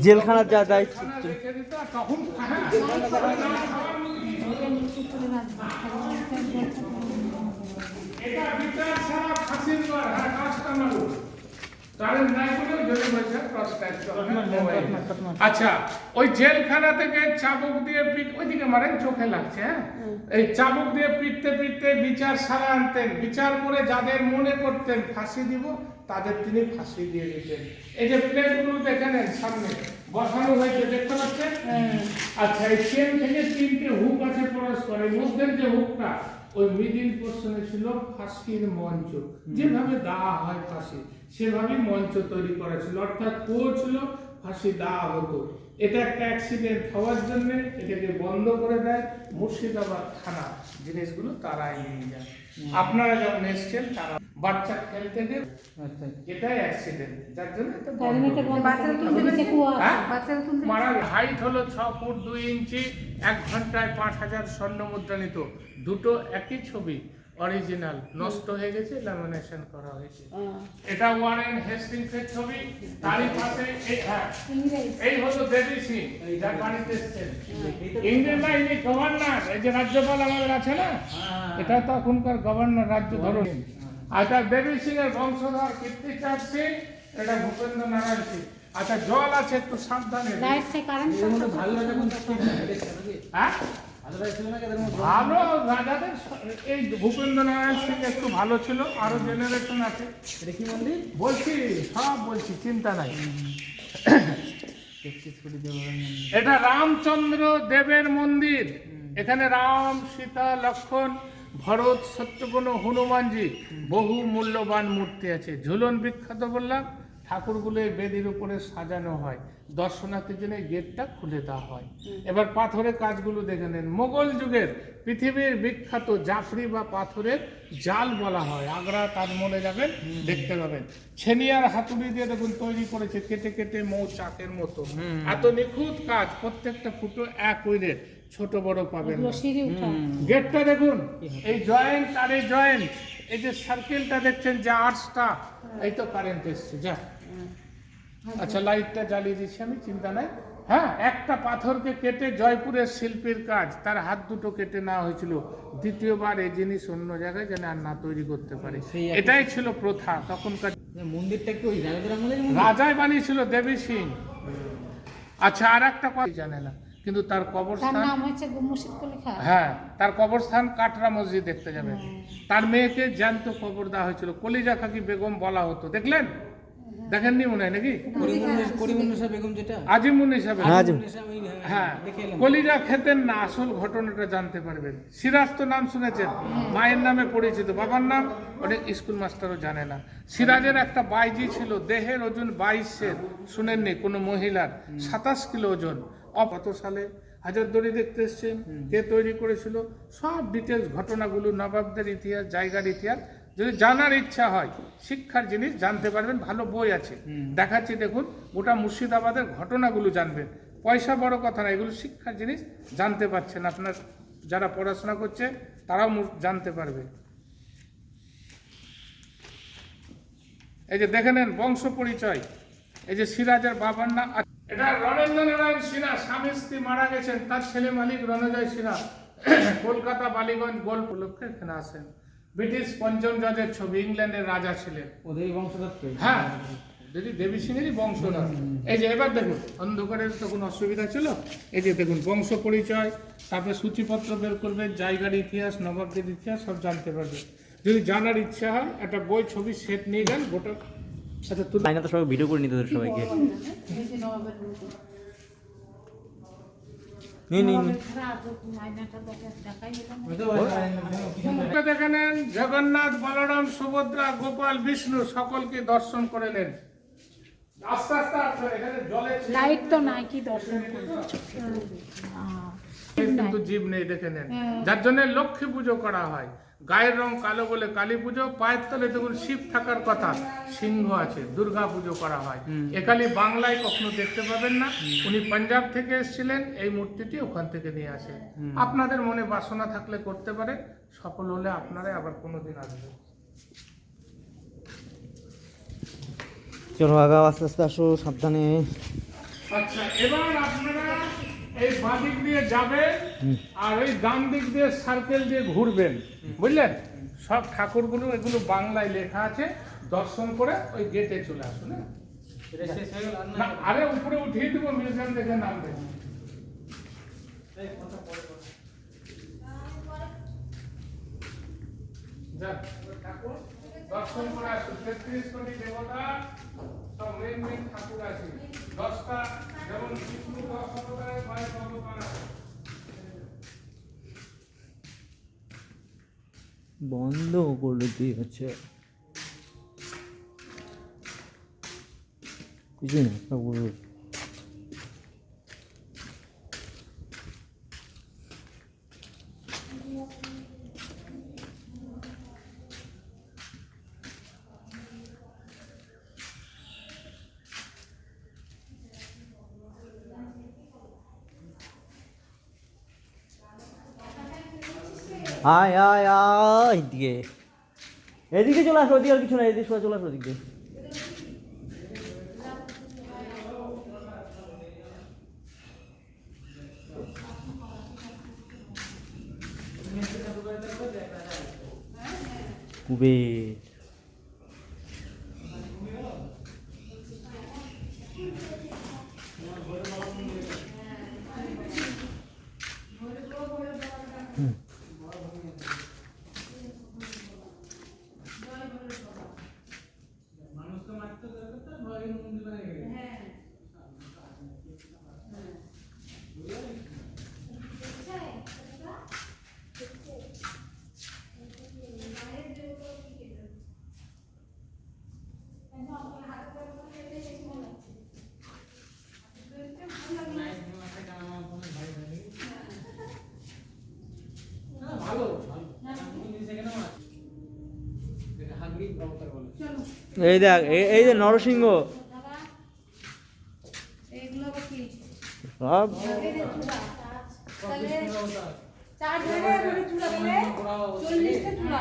জেলখানার যা দায়িত্ব আচ্ছা, ওই জেলখানা থেকে চাবুক দিয়ে পিট ওইদিকে মারেন, চোখে লাগছে। হ্যাঁ, এই চাবুক দিয়ে পিটতে পিটতে বিচার সারা আনতেন। বিচার করে যাদের মনে করতেন ফাঁসি দিব তাদের তিনি ফাঁসি দিয়ে দিতেন। এই যে প্লেটগুলো দেখে নেন, সামনে বসানো হয়েছে, দেখতে পাচ্ছেন? আচ্ছা, এই চেন থেকে তিনটে হুক আছে পরস্পর, এই মধ্যের যে হুকটা ওই মিডিল পোর্শনে ছিল ফাঁসির মঞ্চ। যেভাবে দেওয়া হয় ফাঁসি সেভাবে মঞ্চ তৈরি করা ছিল, অর্থাৎ কুয়ো ছিল, ফাঁসি দেওয়া হতো। এটা একটা অ্যাক্সিডেন্ট হওয়ার জন্য এটাকে বন্ধ করে দেয় মুর্শিদাবাদ থানা। জিনিসগুলো তারাই নিয়ে যায়। আপনারা যখন এসছেন তারা বাচ্চা খেলতে দিয়ে এটাই অ্যাক্সিডেন্ট, যার জন্য মারা। হাইট হলো 6 ফুট 2 ইঞ্চি, 1 ঘন্টায় 5000 স্বর্ণ মুদ্রা নিত। দুটো একই ছবি, অরিজিনাল, নষ্ট হয়ে গেছে, ল্যামিনেশন করা হয়েছে। এটা ওয়ারেন হেস্টিংসের ছবি। তারই পাশে এই হলো দেবী সিং, যার বাড়িতে এসেছেন। ইংরেজ না, ইনি গভর্নর। এই যে রাজ্যপাল আমাদের আছে না, এটা তো এখনকার গভর্নর, রাজ্য ধরুন। আচ্ছা, দেবী সিং এর বংশধর কীর্তিচাঁদ সিং, এটা ভূপেন্দ্র নারায়ণ সিং। আচ্ছা, জল আছে, একটু সাবধানে। ভালো রাজাদের এই ভূপেন্দ্র নারায়ণ সিং একটু ভালো ছিল, আরো জেনারেশন আছে। কি মন্দির বলছি, সব বলছি, চিন্তা নাই। এটা রামচন্দ্র দেবের মন্দির। এখানে রাম, সীতা, লক্ষ্মণ, ভরত, শত্রুঘ্ন, হনুমানজি, বহু মূল্যবান মূর্তি আছে। ঝুলন বিখ্যাত বললাম, ঠাকুরগুলো বেদির উপরে সাজানো হয়, দর্শনার্থীর জন্য গেটটা খুলে দেওয়া হয়। এবার পাথরের কাজগুলো দেখে নেন। মোগল যুগের পৃথিবীর বিখ্যাত জাফরি বা পাথরের জাল বলা হয়। আগ্রা তাজমহলে যাবেন, দেখতে পাবেন। ছেনিয়ার হাতুড়ি দিয়ে দেখুন তৈরি করেছে, কেটে কেটে মৌচাকের মতো। এত নিখুঁত কাজ, প্রত্যেকটা ফুটো এক ওইরের, ছোট বড় পাবেন। গেটটা দেখুন, এই জয়েন্ট আর এই জয়েন্ট, এই যে সার্কেলটা দেখছেন, যে আর্চটা, এই তো কারেন্ট এসছে। যা, আচ্ছা, লাইটটা জ্বালিয়ে দিচ্ছি আমি, চিন্তা নাই। হ্যাঁ, একটা পাথরকে কেটে জয়পুরের শিল্পীর কাজ, তার হাত দুটো কেটে নেওয়া হয়েছিল। দ্বিতীয়বার এই জিনিস অন্য জায়গায় যেন আর না তৈরি করতে পারে, এটাই ছিল প্রথা তখনকার। মন্দিরটা কি ওই রাজাদের আমলের রাজাই বানিয়েছিল, দেবী সিং। আচ্ছা, আর একটা কথা জানে না, কিন্তু তার কবরস্থান, হ্যাঁ, তার কবরস্থান কাটরা মসজিদ দেখতে যাবেন। তার মেয়েকে জ্যান্ত কবর দেওয়া হয়েছিল, কলিজা খাকি বেগম বলা হতো। দেখলেন? দেখেননি মনে হয় নাকি? আজিমুন্নেসা বেগম। হ্যাঁ, কলিজা খেতেন না, আসল ঘটনাটা জানতে পারবেন। সিরাজ তো নাম শুনেছেন, মায়ের নামে পরিচিত, বাবার নাম অনেক স্কুল মাস্টারও জানে না। সিরাজের একটা বাইজি ছিল, দেহের ওজন 22 শুনেননি কোনো মহিলার, 27 কিলো ওজন। কত সালে হাজারদুয়ারি দেখতে এসছেন, কে তৈরি করেছিল, সব ডিটেলস ঘটনাগুলো, নবাবদের ইতিহাস, জায়গার ইতিহাস যদি জানার ইচ্ছা হয়, শিক্ষার জিনিস জানতে পারবেন। ভালো বই আছে, দেখাচ্ছি দেখুন। গোটা মুর্শিদাবাদের ঘটনাগুলো জানবেন। পয়সা বড় কথা না, এগুলো শিক্ষার জিনিস, জানতে পারছেন। আপনার যারা পড়াশোনা করছে তারাও জানতে পারবে। এই যে দেখে নেন বংশ পরিচয়। এই যে সিরাজের বাবার নাম, এটা রণেন্দ্র নারায়ণ সিনহা, স্বামী স্ত্রী মারা গেছেন, তার ছেলে মালিক রণজয় সিনহা কলকাতা বালিগঞ্জ গোল উপলক্ষে এখানে আসেন। ব্রিটিশ পঞ্চম জজের ছবি, ইংল্যান্ডের রাজা ছিলেন, ওদের বংশধর। হ্যাঁ, দেবী সিংহেরই বংশধর। এই যে এবার দেখুন, অন্ধকারের তো কোনো অসুবিধা ছিল। এই যে দেখুন বংশ পরিচয়, তারপরে সূচিপত্র বের করবেন, জায়গার ইতিহাস, নবাবদের ইতিহাস সব জানতে পারবে। যদি জানার ইচ্ছা হয়, একটা বই ছবি সেট নিয়ে যান, গোটা সাথে তুলে তো সবাই ভিডিও করে নিতে হবে সবাইকে। দেখে নেন, জগন্নাথ, বলরাম, সুভদ্রা, গোপাল, বিষ্ণু সকলকে দর্শন করে নেন। আস্তে আস্তে আসলে এখানে জলে লাইট তো নাই, কি দর্শন কিন্তু জীব নেই, দেখে নেন। যার জন্য লক্ষ্মী পুজো করা হয়। গায়ের রং কালো বলে কালী পুজো, পায়ের তলে দেখুন শিব থাকার কথা, সিংহ আছে, দুর্গা পুজো করা হয়। একালি বাংলায় কখনো দেখতে পাবেন না। উনি পাঞ্জাব থেকে এসেছিলেন, এই মূর্তিটি ওখান থেকে নিয়ে আসে। আপনাদের মনে বাসনা থাকলে করতে পারে, সফল হলে আপনারাই আবার কোনোদিন আসবে। চলো আগাও, আস্তে আস্তে আসো, সাবধানে। আচ্ছা, এবার আপনারা এই বাঁ দিক দিয়ে যাবেন আর ওই ডান দিক দিয়ে সার্কেল দিয়ে ঘুরবেন, বুঝলেন? সব ঠাকুরগুলো এগুলো বাংলায় লেখা আছে, দর্শন করে ওই গেটে চলে আসুন। হ্যাঁ? না, আরে উপরে উঠিয়ে দেবো, মিউজিয়াম দেখে নামবে। যাক, ঠাকুর দর্শন করে আসুন। 33 কোটি দেবতা, সব মেন ঠাকুর আছে। 10টা যেমন বিষ্ণু 10 অবতারের ভয় ভগবান আছে। বন্ধ করে দিয়েছে, কিছু না ঠাকুর। আয় আয় আয়, এদিকে এদিকে চলে আসো, ওদিকে আর কিছু না, এদিকে সোজা চলে আসো, ওদিক দিয়ে। কুবের এই দেখ, এই যে নরসিংহ এগুলো আবার কি? সব তাহলে চার ধরে মানে চূড়া দিলে 40টা চূড়া।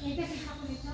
এটা কি ঠাকুর এটা?